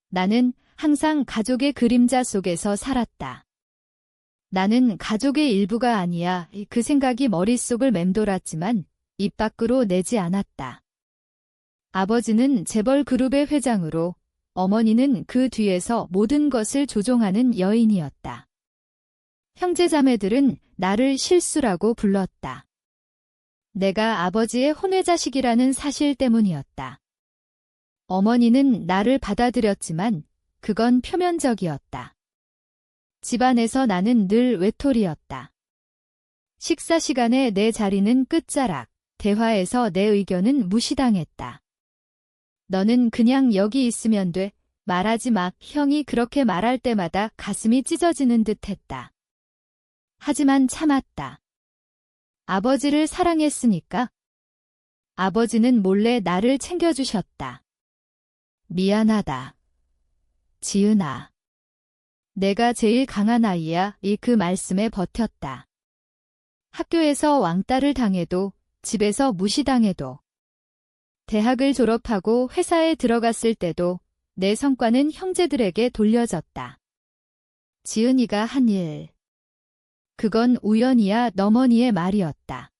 나는 항상 가족의 그림자 속에서 살았다. 나는 가족의 일부가 아니야. 그 생각이 머릿속을 맴돌았지만 입 밖으로 내지 않았다. 아버지는 재벌 그룹의 회장으로, 어머니는 그 뒤에서 모든 것을 조종하는 여인이었다. 형제자매들은 나를 실수라고 불렀다. 내가 아버지의 혼외자식이라는 사실 때문이었다. 어머니는 나를 받아들였지만 그건 표면적이었다. 집안에서 나는 늘 외톨이였다. 식사 시간에 내 자리는 끝자락, 대화에서 내 의견은 무시당했다. 너는 그냥 여기 있으면 돼. 말하지 마. 형이 그렇게 말할 때마다 가슴이 찢어지는 듯 했다. 하지만 참았다. 아버지를 사랑했으니까. 아버지는 몰래 나를 챙겨주셨다. 미안하다. 지은아. 내가 제일 강한 아이야. 그 말씀에 버텼다. 학교에서 왕따를 당해도, 집에서 무시당해도, 대학을 졸업하고 회사에 들어갔을 때도 내 성과는 형제들에게 돌려졌다. 지은이가 한 일. 그건 우연이야. 어머니의 말이었다.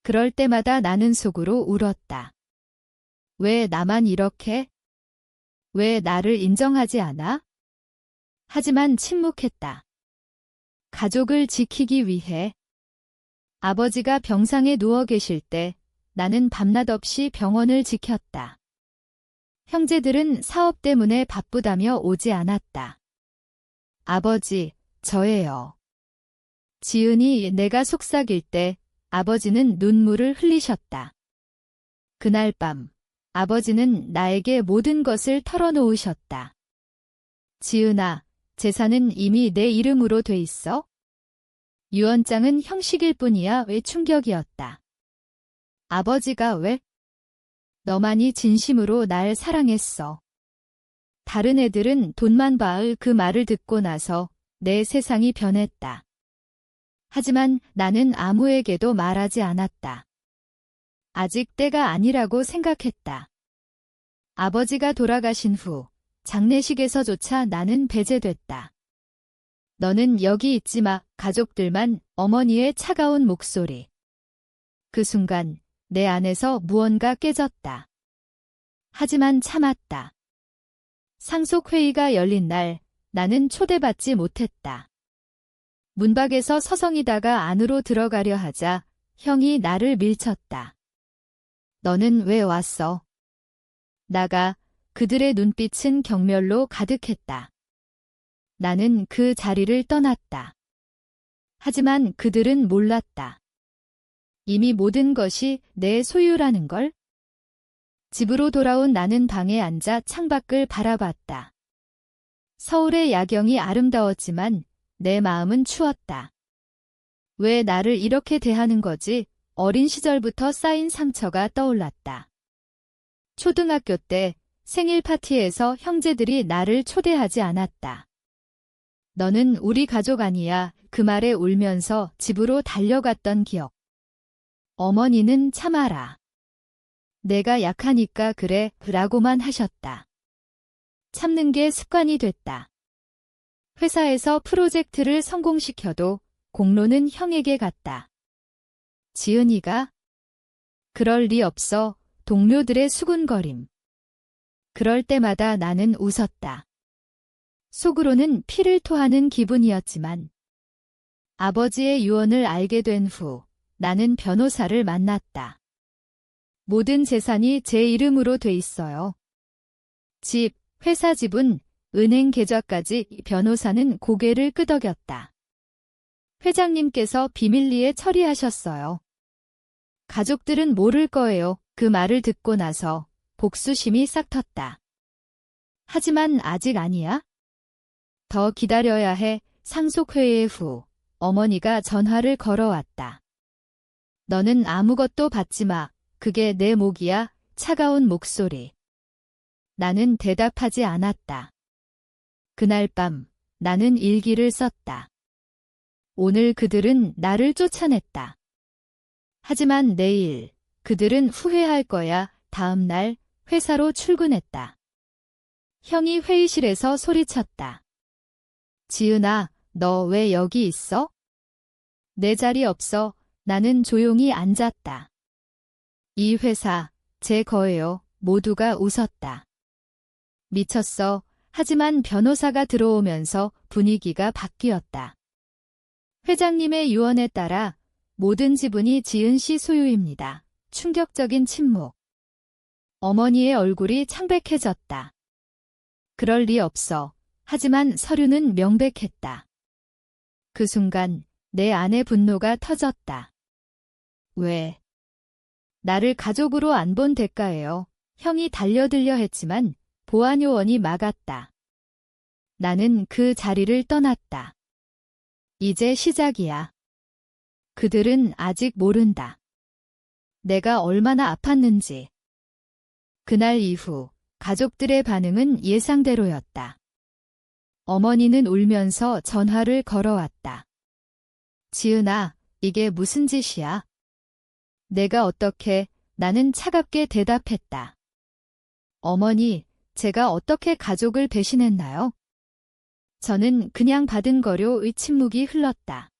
그럴 때마다 나는 속으로 울었다. 왜 나만 이렇게? 왜 나를 인정하지 않아? 하지만 침묵했다. 가족을 지키기 위해. 아버지가 병상에 누워 계실 때 나는 밤낮 없이 병원을 지켰다. 형제들은 사업 때문에 바쁘다며 오지 않았다. 아버지, 저예요. 지은이 내가 속삭일 때 아버지는 눈물을 흘리셨다. 그날 밤, 아버지는 나에게 모든 것을 털어놓으셨다. 지은아, 재산은 이미 내 이름으로 돼 있어? 유언장은 형식일 뿐이야. 왜 충격이었다. 아버지가 왜? 너만이 진심으로 날 사랑했어. 다른 애들은 돈만 봐을 그 말을 듣고 나서 내 세상이 변했다. 하지만 나는 아무에게도 말하지 않았다. 아직 때가 아니라고 생각했다. 아버지가 돌아가신 후 장례식에서조차 나는 배제됐다. 너는 여기 있지 마. 가족들만. 어머니의 차가운 목소리. 그 순간 내 안에서 무언가 깨졌다. 하지만 참았다. 상속회의가 열린 날 나는 초대받지 못했다. 문 밖에서 서성이다가 안으로 들어가려 하자 형이 나를 밀쳤다. 너는 왜 왔어? 나가. 그들의 눈빛은 경멸로 가득했다. 나는 그 자리를 떠났다. 하지만 그들은 몰랐다. 이미 모든 것이 내 소유라는 걸. 집으로 돌아온 나는 방에 앉아 창밖을 바라봤다. 서울의 야경이 아름다웠지만 내 마음은 추웠다. 왜 나를 이렇게 대하는 거지? 어린 시절부터 쌓인 상처가 떠올랐다. 초등학교 때 생일 파티에서 형제들이 나를 초대하지 않았다. 너는 우리 가족 아니야. 그 말에 울면서 집으로 달려갔던 기억. 어머니는 참아라. 내가 약하니까 그래 라고만 하셨다. 참는 게 습관이 됐다. 회사에서 프로젝트를 성공시켜도 공로는 형에게 갔다. 지은이가? 그럴 리 없어. 동료들의 수군거림. 그럴 때마다 나는 웃었다. 속으로는 피를 토하는 기분이었지만 아버지의 유언을 알게 된 후 나는 변호사를 만났다. 모든 재산이 제 이름으로 돼 있어요. 집, 회사 지분, 은행 계좌까지. 변호사는 고개를 끄덕였다. 회장님께서 비밀리에 처리하셨어요. 가족들은 모를 거예요. 그 말을 듣고 나서 복수심이 싹 텄다. 하지만 아직 아니야? 더 기다려야 해. 상속회의 후 어머니가 전화를 걸어왔다. 너는 아무것도 받지 마. 그게 내 몫이야. 차가운 목소리. 나는 대답하지 않았다. 그날 밤 나는 일기를 썼다. 오늘 그들은 나를 쫓아냈다. 하지만 내일 그들은 후회할 거야. 다음 날 회사로 출근했다. 형이 회의실에서 소리쳤다. 지은아, 너 왜 여기 있어? 내 자리 없어. 나는 조용히 앉았다. 이 회사, 제 거예요. 모두가 웃었다. 미쳤어. 하지만 변호사가 들어오면서 분위기가 바뀌었다. 회장님의 유언에 따라 모든 지분이 지은 씨 소유입니다. 충격적인 침묵. 어머니의 얼굴이 창백해졌다. 그럴 리 없어. 하지만 서류는 명백했다. 그 순간 내 안의 분노가 터졌다. 왜? 나를 가족으로 안 본 대가예요. 형이 달려들려 했지만 보안요원이 막았다. 나는 그 자리를 떠났다. 이제 시작이야. 그들은 아직 모른다. 내가 얼마나 아팠는지. 그날 이후 가족들의 반응은 예상대로였다. 어머니는 울면서 전화를 걸어왔다. 지은아, 이게 무슨 짓이야? 내가 어떻게, 나는 차갑게 대답했다. 어머니, 제가 어떻게 가족을 배신했나요? 저는 그냥 받은 거료의 침묵이 흘렀다.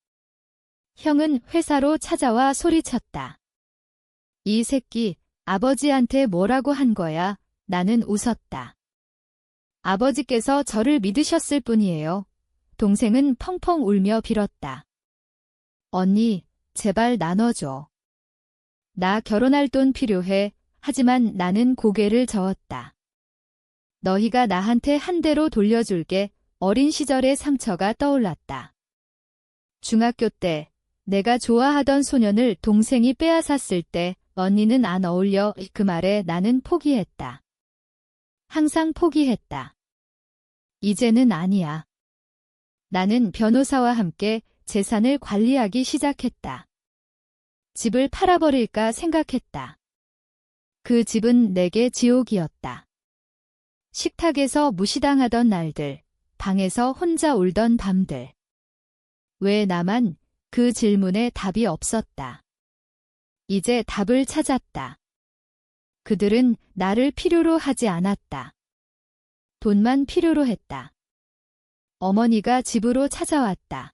형은 회사로 찾아와 소리쳤다. 이 새끼, 아버지한테 뭐라고 한 거야? 나는 웃었다. 아버지께서 저를 믿으셨을 뿐이에요. 동생은 펑펑 울며 빌었다. 언니, 제발 나눠줘. 나 결혼할 돈 필요해. 하지만 나는 고개를 저었다. 너희가 나한테 한 대로 돌려줄게. 어린 시절의 상처가 떠올랐다. 중학교 때 내가 좋아하던 소년을 동생이 빼앗았을 때 언니는 안 어울려. 그 말에 나는 포기했다. 항상 포기했다. 이제는 아니야. 나는 변호사와 함께 재산을 관리하기 시작했다. 집을 팔아버릴까 생각했다. 그 집은 내게 지옥이었다. 식탁에서 무시당하던 날들, 방에서 혼자 울던 밤들. 왜 나만? 그 질문에 답이 없었다. 이제 답을 찾았다. 그들은 나를 필요로 하지 않았다. 돈만 필요로 했다. 어머니가 집으로 찾아왔다.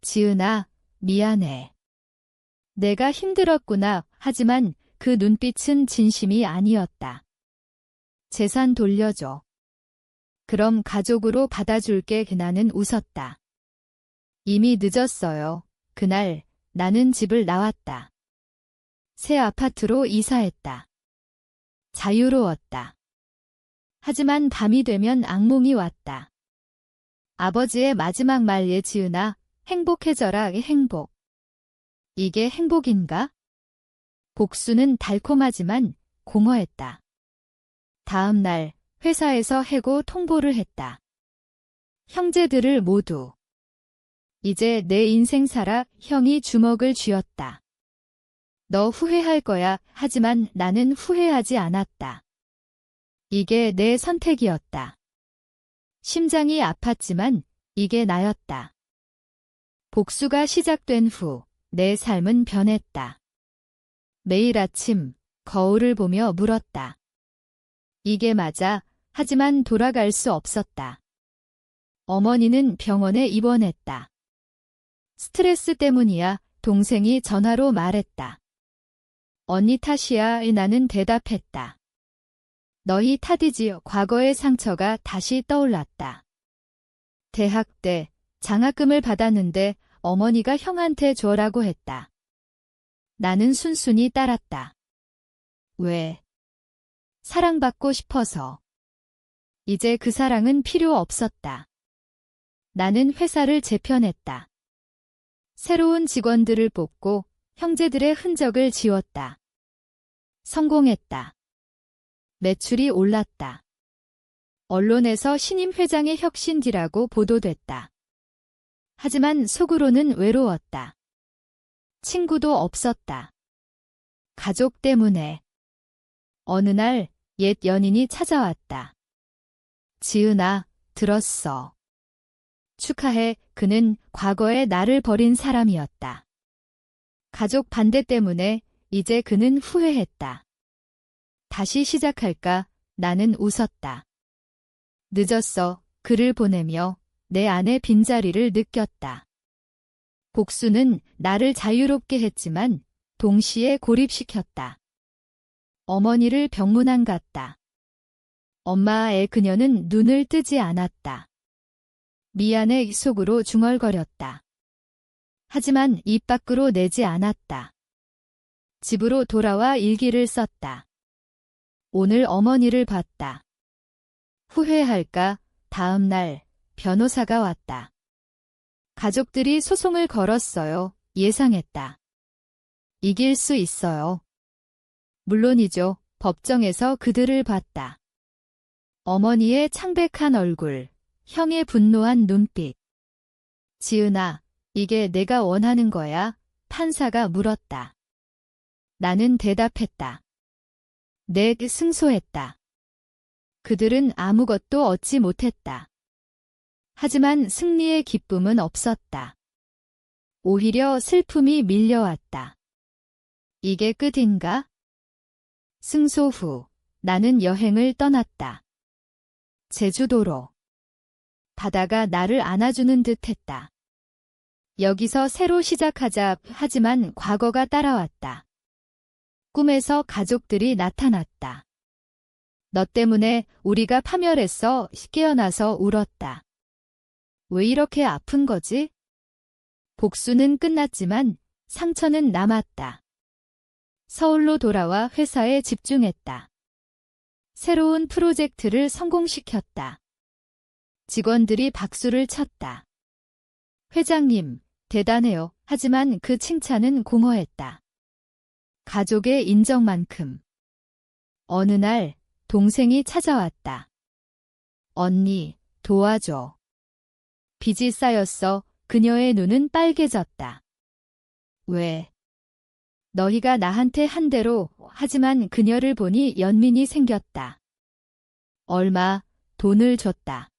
지은아, 미안해. 내가 힘들었구나. 하지만 그 눈빛은 진심이 아니었다. 재산 돌려줘. 그럼 가족으로 받아줄게. 나는 웃었다. 이미 늦었어요. 그날 나는 집을 나왔다. 새 아파트로 이사했다. 자유로웠다. 하지만 밤이 되면 악몽이 왔다. 아버지의 마지막 말. 지은아, 행복해져라. 행복. 이게 행복인가? 복수는 달콤하지만 공허했다. 다음 날 회사에서 해고 통보를 했다. 형제들을 모두. 이제 내 인생 살아. 형이 주먹을 쥐었다. 너 후회할 거야. 하지만 나는 후회하지 않았다. 이게 내 선택이었다. 심장이 아팠지만 이게 나였다. 복수가 시작된 후 내 삶은 변했다. 매일 아침 거울을 보며 물었다. 이게 맞아. 하지만 돌아갈 수 없었다. 어머니는 병원에 입원했다. 스트레스 때문이야. 동생이 전화로 말했다. 언니 탓이야. 나는 대답했다. 너희 탓이지요. 과거의 상처가 다시 떠올랐다. 대학 때 장학금을 받았는데 어머니가 형한테 줘라고 했다. 나는 순순히 따랐다. 왜? 사랑받고 싶어서. 이제 그 사랑은 필요 없었다. 나는 회사를 재편했다. 새로운 직원들을 뽑고 형제들의 흔적을 지웠다. 성공했다. 매출이 올랐다. 언론에서 신임 회장의 혁신지라고 보도됐다. 하지만 속으로는 외로웠다. 친구도 없었다. 가족 때문에. 어느 날 옛 연인이 찾아왔다. 지은아, 들었어. 축하해. 그는 과거에 나를 버린 사람이었다. 가족 반대 때문에 이제 그는 후회했다. 다시 시작할까? 나는 웃었다. 늦었어. 글을 보내며 내 안의 빈자리를 느꼈다. 복수는 나를 자유롭게 했지만 동시에 고립시켰다. 어머니를 병문안 갔다. 엄마의 그녀는 눈을 뜨지 않았다. 미안해 속으로 중얼거렸다. 하지만 입 밖으로 내지 않았다. 집으로 돌아와 일기를 썼다. 오늘 어머니를 봤다. 후회할까? 다음 날 변호사가 왔다. 가족들이 소송을 걸었어요. 예상했다. 이길 수 있어요. 물론이죠. 법정에서 그들을 봤다. 어머니의 창백한 얼굴, 형의 분노한 눈빛. 지은아, 이게 내가 원하는 거야? 판사가 물었다. 나는 대답했다. 네, 승소했다. 그들은 아무것도 얻지 못했다. 하지만 승리의 기쁨은 없었다. 오히려 슬픔이 밀려왔다. 이게 끝인가? 승소 후 나는 여행을 떠났다. 제주도로. 바다가 나를 안아주는 듯했다. 여기서 새로 시작하자. 하지만 과거가 따라왔다. 꿈에서 가족들이 나타났다. 너 때문에 우리가 파멸했어. 깨어나서 울었다. 왜 이렇게 아픈 거지? 복수는 끝났지만 상처는 남았다. 서울로 돌아와 회사에 집중했다. 새로운 프로젝트를 성공시켰다. 직원들이 박수를 쳤다. 회장님, 대단해요. 하지만 그 칭찬은 공허했다. 가족의 인정만큼. 어느 날 동생이 찾아왔다. 언니, 도와줘. 빚이 쌓였어. 그녀의 눈은 빨개졌다. 왜? 너희가 나한테 한 대로. 하지만 그녀를 보니 연민이 생겼다. 얼마? 돈을 줬다.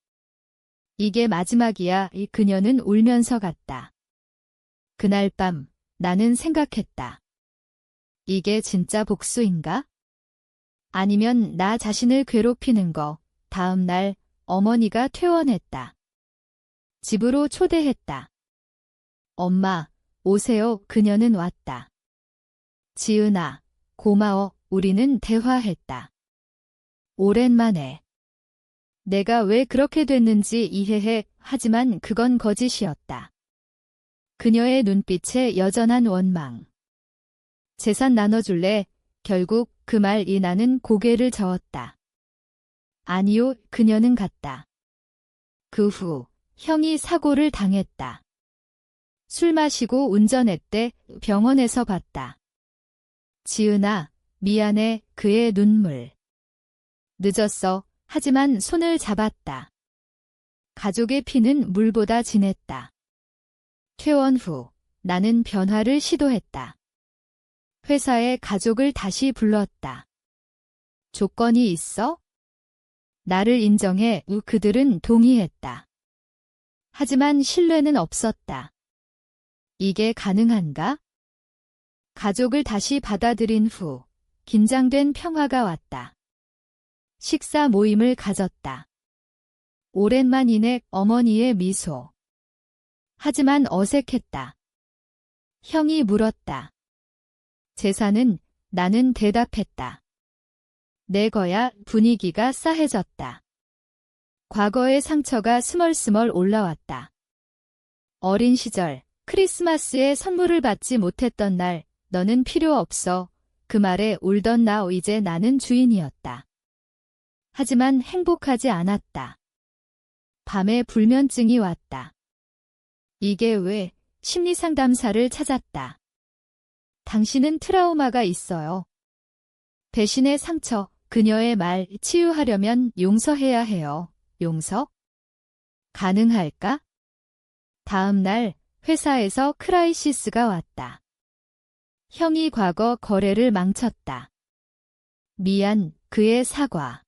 이게 마지막이야. 그녀는 울면서 갔다. 그날 밤 나는 생각했다. 이게 진짜 복수인가? 아니면 나 자신을 괴롭히는 거. 다음 날 어머니가 퇴원했다. 집으로 초대했다. 엄마, 오세요. 그녀는 왔다. 지은아, 고마워. 우리는 대화했다. 오랜만에. 내가 왜 그렇게 됐는지 이해해. 하지만 그건 거짓이었다. 그녀의 눈빛에 여전한 원망. 재산 나눠줄래? 결국 그 말이 나는 고개를 저었다. 아니요, 그녀는 갔다. 그 후 형이 사고를 당했다. 술 마시고 운전했대. 병원에서 봤다. 지은아, 미안해. 그의 눈물. 늦었어. 하지만 손을 잡았다. 가족의 피는 물보다 진했다. 퇴원 후 나는 변화를 시도했다. 회사에 가족을 다시 불렀다. 조건이 있어? 나를 인정해. 그들은 동의했다. 하지만 신뢰는 없었다. 이게 가능한가? 가족을 다시 받아들인 후 긴장된 평화가 왔다. 식사 모임을 가졌다. 오랜만이네. 어머니의 미소. 하지만 어색했다. 형이 물었다. 재산은? 나는 대답했다. 내 거야. 분위기가 싸해졌다. 과거의 상처가 스멀스멀 올라왔다. 어린 시절, 크리스마스에 선물을 받지 못했던 날, 너는 필요 없어. 그 말에 울던 나. 이제 나는 주인이었다. 하지만 행복하지 않았다. 밤에 불면증이 왔다. 이게 왜? 심리상담사를 찾았다. 당신은 트라우마가 있어요. 배신의 상처, 그녀의 말, 치유하려면 용서해야 해요. 용서? 가능할까? 다음 날 회사에서 크라이시스가 왔다. 형이 과거 거래를 망쳤다. 미안. 그의 사과.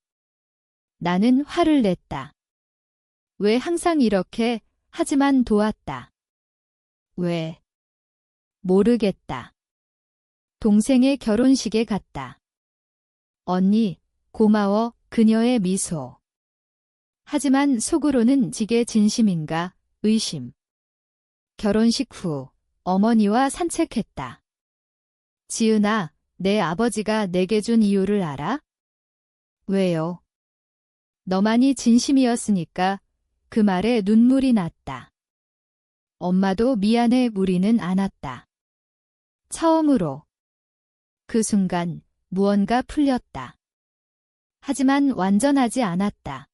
나는 화를 냈다. 왜 항상 이렇게? 하지만 도왔다. 왜? 모르겠다. 동생의 결혼식에 갔다. 언니, 고마워. 그녀의 미소. 하지만 속으로는 이게 진심인가 의심. 결혼식 후 어머니와 산책했다. 지은아, 내 아버지가 내게 준 이유를 알아? 왜요? 너만이 진심이었으니까. 그 말에 눈물이 났다. 엄마도 미안해 무리는 않았다. 처음으로. 그 순간 무언가 풀렸다. 하지만 완전하지 않았다.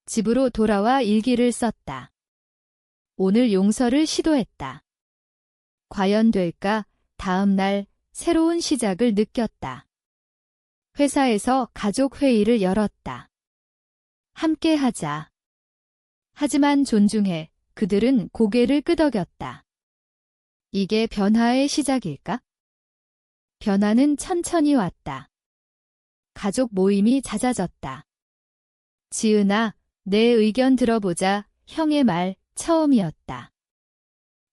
집으로 돌아와 일기를 썼다. 오늘 용서를 시도했다. 과연 될까? 다음 날 새로운 시작을 느꼈다. 회사에서 가족 회의를 열었다. 함께 하자. 하지만 존중해. 그들은 고개를 끄덕였다. 이게 변화의 시작일까? 변화는 천천히 왔다. 가족 모임이 잦아졌다. 지은아, 내 의견 들어보자. 형의 말 처음이었다.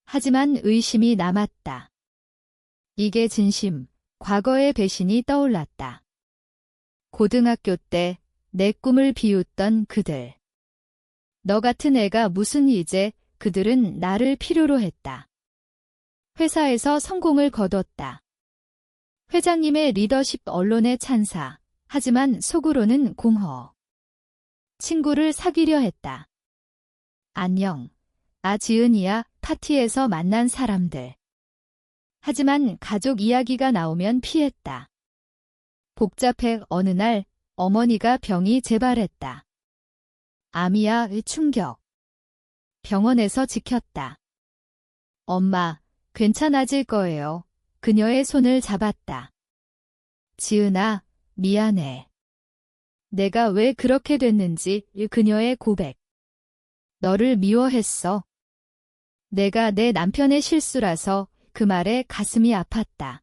하지만 의심이 남았다. 이게 진심, 과거의 배신이 떠올랐다. 고등학교 때 내 꿈을 비웃던 그들. 너 같은 애가 무슨 이제. 그들은 나를 필요로 했다. 회사에서 성공을 거뒀다. 회장님의 리더십, 언론의 찬사. 하지만 속으로는 공허. 친구를 사귀려 했다. 안녕. 지은이야. 파티에서 만난 사람들. 하지만 가족 이야기가 나오면 피했다. 복잡해. 어느 날 어머니가 병이 재발했다. 암이야의 충격. 병원에서 지켰다. 엄마, 괜찮아질 거예요. 그녀의 손을 잡았다. 지은아, 미안해. 내가 왜 그렇게 됐는지. 그녀의 고백. 너를 미워했어. 내가 내 남편의 실수라서. 그 말에 가슴이 아팠다.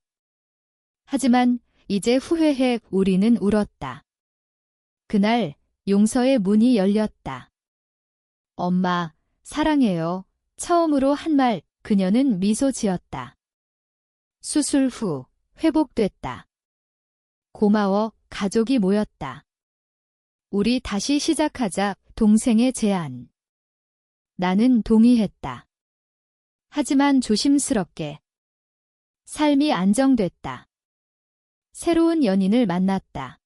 하지만 이제 후회해. 우리는 울었다. 그날 용서의 문이 열렸다. 엄마, 사랑해요. 처음으로 한 말. 그녀는 미소 지었다. 수술 후 회복됐다. 고마워. 가족이 모였다. 우리 다시 시작하자. 동생의 제안. 나는 동의했다. 하지만 조심스럽게. 삶이 안정됐다. 새로운 연인을 만났다.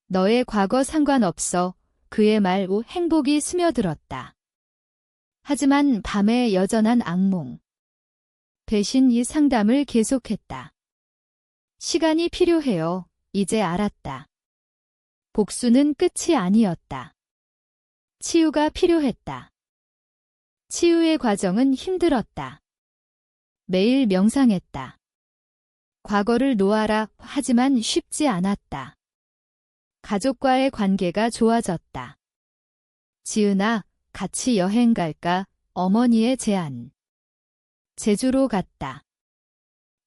너의 과거 상관없어. 그의 말 후 행복이 스며들었다. 하지만 밤에 여전한 악몽. 배신. 이 상담을 계속했다. 시간이 필요해요. 이제 알았다. 복수는 끝이 아니었다. 치유가 필요했다. 치유의 과정은 힘들었다. 매일 명상했다. 과거를 놓아라. 하지만 쉽지 않았다. 가족과의 관계가 좋아졌다. 지은아, 같이 여행 갈까? 어머니의 제안. 제주로 갔다.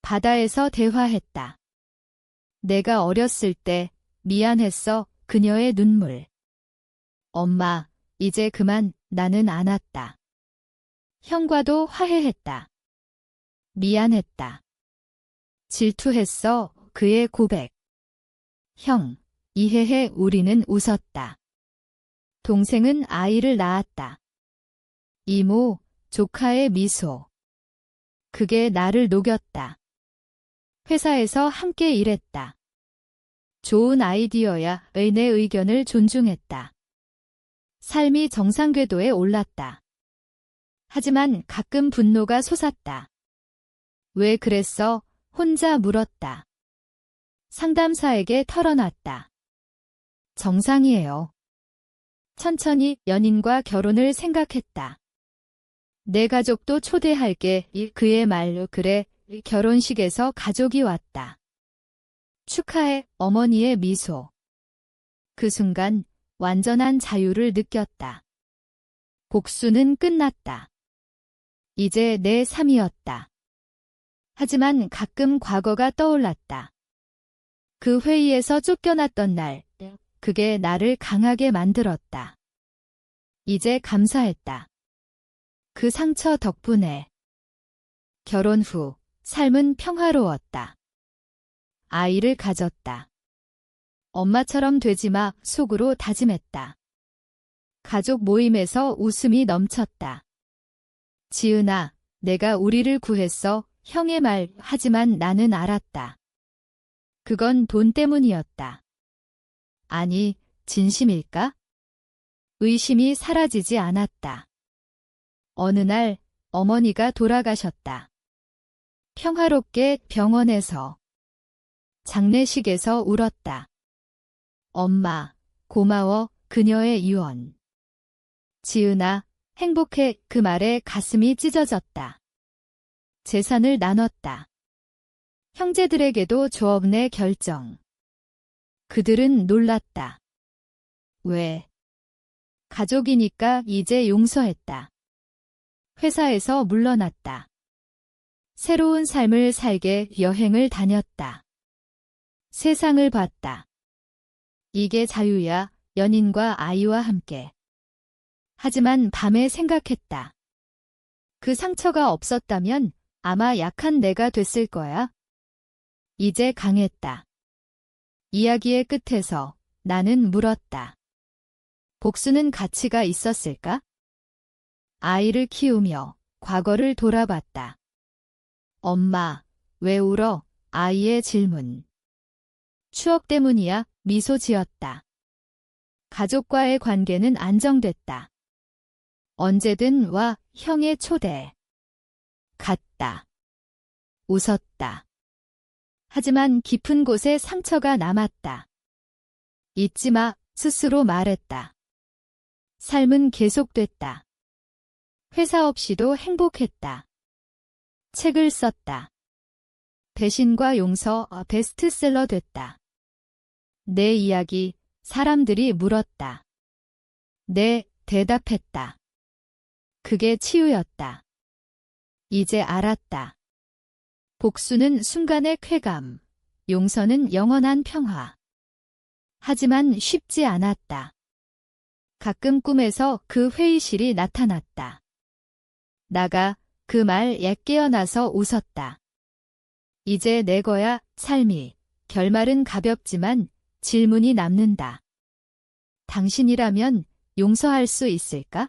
바다에서 대화했다. 내가 어렸을 때 미안했어. 그녀의 눈물. 엄마, 이제 그만. 나는 안 왔다. 형과도 화해했다. 미안했다. 질투했어. 그의 고백. 형, 이해해. 우리는 웃었다. 동생은 아이를 낳았다. 이모, 조카의 미소. 그게 나를 녹였다. 회사에서 함께 일했다. 좋은 아이디어야. 내 의견을 존중했다. 삶이 정상 궤도에 올랐다. 하지만 가끔 분노가 솟았다. 왜 그랬어? 혼자 물었다. 상담사에게 털어놨다. 정상이에요. 천천히 연인과 결혼을 생각했다. 내 가족도 초대할게. 그의 말로. 그래. 결혼식에서 가족이 왔다. 축하해. 어머니의 미소. 그 순간 완전한 자유를 느꼈다. 복수는 끝났다. 이제 내 삶이었다. 하지만 가끔 과거가 떠올랐다. 그 회의에서 쫓겨났던 날, 그게 나를 강하게 만들었다. 이제 감사했다. 그 상처 덕분에. 결혼 후 삶은 평화로웠다. 아이를 가졌다. 엄마처럼 되지 마. 속으로 다짐했다. 가족 모임에서 웃음이 넘쳤다. 지은아, 내가 우리를 구했어. 형의 말, 하지만 나는 알았다. 그건 돈 때문이었다. 아니, 진심일까? 의심이 사라지지 않았다. 어느 날 어머니가 돌아가셨다. 평화롭게 병원에서, 장례식에서 울었다. 엄마, 고마워, 그녀의 유언. 지은아, 행복해. 그 말에 가슴이 찢어졌다. 재산을 나눴다. 형제들에게도 조업내 결정. 그들은 놀랐다. 왜? 가족이니까 이제 용서했다. 회사에서 물러났다. 새로운 삶을 살게 여행을 다녔다. 세상을 봤다. 이게 자유야, 연인과 아이와 함께. 하지만 밤에 생각했다. 그 상처가 없었다면 아마 약한 내가 됐을 거야. 이제 강했다. 이야기의 끝에서 나는 물었다. 복수는 가치가 있었을까? 아이를 키우며 과거를 돌아봤다. 엄마, 왜 울어? 아이의 질문. 추억 때문이야. 미소 지었다. 가족과의 관계는 안정됐다. 언제든 와, 형의 초대. 갔다. 웃었다. 하지만 깊은 곳에 상처가 남았다. 잊지 마, 스스로 말했다. 삶은 계속됐다. 회사 없이도 행복했다. 책을 썼다. 배신과 용서, 베스트셀러 됐다. 내 이야기, 사람들이 물었다. 네, 대답했다. 그게 치유였다. 이제 알았다. 복수는 순간의 쾌감, 용서는 영원한 평화. 하지만 쉽지 않았다. 가끔 꿈에서 그 회의실이 나타났다. 나가 그 말에 깨어나서 웃었다. 이제 내 거야, 삶이. 결말은 가볍지만 질문이 남는다. 당신이라면 용서할 수 있을까?